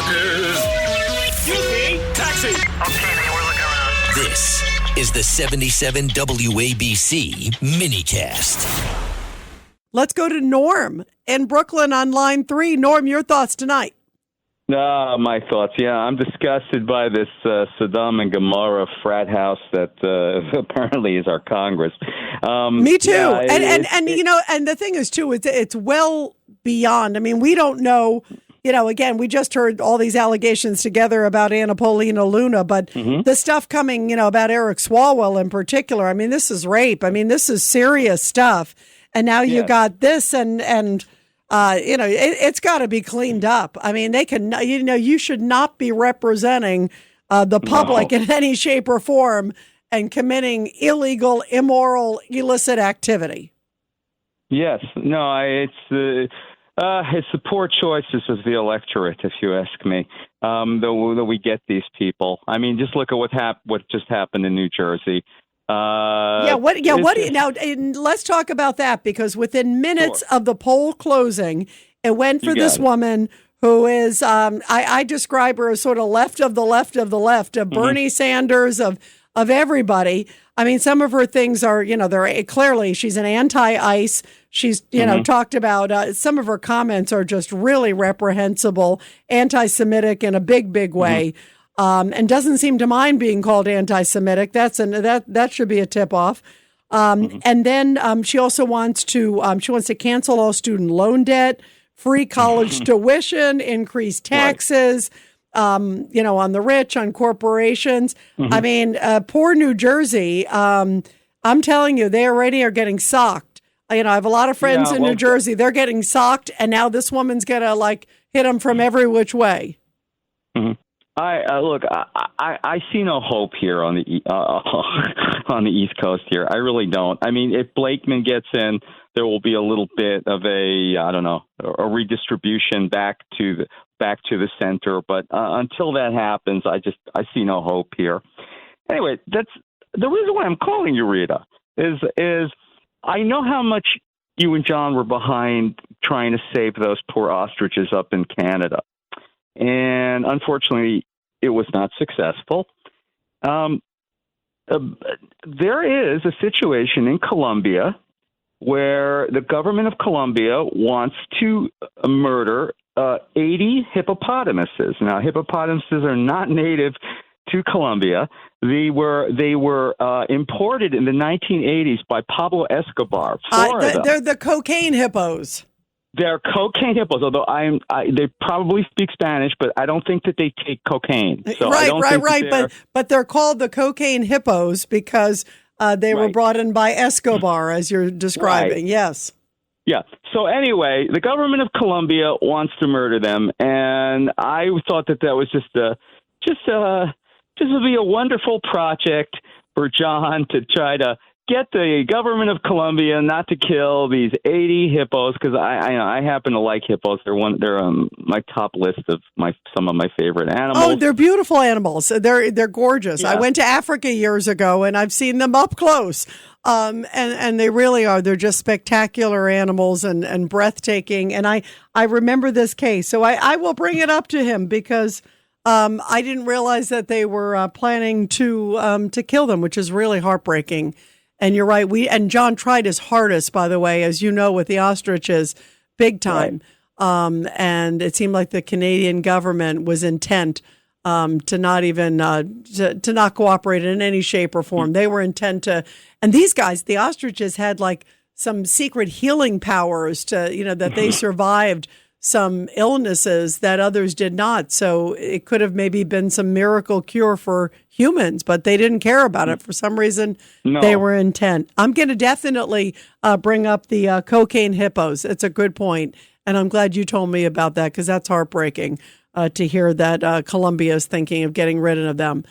Excuse me, taxi. Okay, man, we're looking around. This is the 77 WABC minicast. Let's go to Norm in Brooklyn on line 3. Norm, your thoughts tonight. My thoughts. Yeah, I'm disgusted by this Sodom and Gomorrah frat house that apparently is our Congress. Me too. And the thing is, too, it's well beyond. I mean, we don't know. Again, we just heard all these allegations together about Anna Paulina Luna, but the stuff coming, about Eric Swalwell in particular. I mean, this is rape. I mean, this is serious stuff. And now you got this and it's got to be cleaned up. I mean, they can, you should not be representing the public in any shape or form and committing illegal, immoral, illicit activity. Yes. No, it's the poor choices of the electorate, if you ask me, that we get these people. I mean, just look at what just happened in New Jersey. Let's talk about that, because within minutes of the poll closing, it went for this woman who is, I describe her as sort of left of the left of the left, of Bernie Sanders, of everybody. I mean, some of her things are, they're clearly, she's an anti-ICE. She's, talked about, some of her comments are just really reprehensible, anti-Semitic in a big, big way. And doesn't seem to mind being called anti-Semitic. That should be a tip-off. And then she also wants to cancel all student loan debt, free college tuition, increase taxes, on the rich, on corporations. I mean, poor New Jersey. I'm telling you, they already are getting socked. I have a lot of friends in New Jersey. They're getting socked, and now this woman's gonna hit them from every which way. I see no hope here on the on the East Coast here. I really don't. I mean, if Blakeman gets in, there will be a little bit of a redistribution back to the center. But until that happens, I see no hope here. Anyway, that's the reason why I'm calling you, Rita. Is I know how much you and John were behind trying to save those poor ostriches up in Canada. And unfortunately, it was not successful. There is a situation in Colombia where the government of Colombia wants to murder 80 hippopotamuses. Now, hippopotamuses are not native to Colombia. They were imported in the 1980s by Pablo Escobar. They're the cocaine hippos. They're cocaine hippos, although they probably speak Spanish, but I don't think that they take cocaine. So right. But they're called the cocaine hippos because they were brought in by Escobar, as you're describing. Right. Yes. Yeah. So anyway, the government of Colombia wants to murder them, and I thought that was just would be a wonderful project for John to try to get the government of Colombia not to kill these 80 hippos, because I happen to like hippos. They're on my top list of some of my favorite animals. Oh, they're beautiful animals. They're gorgeous. Yeah. I went to Africa years ago, and I've seen them up close. And they really are. They're just spectacular animals and breathtaking. And I remember this case, so I will bring it up to him because I didn't realize that they were planning to kill them, which is really heartbreaking. And you're right. And John tried his hardest, by the way, as you know, with the ostriches, big time. Right. And it seemed like the Canadian government was intent to not even to not cooperate in any shape or form. They were intent to. And these guys, the ostriches, had some secret healing powers to, that they survived some illnesses that others did not. So it could have maybe been some miracle cure for humans, but they didn't care about it. For some reason, They were intent. I'm going to definitely bring up the cocaine hippos. It's a good point. And I'm glad you told me about that, because that's heartbreaking to hear that Colombia is thinking of getting rid of them.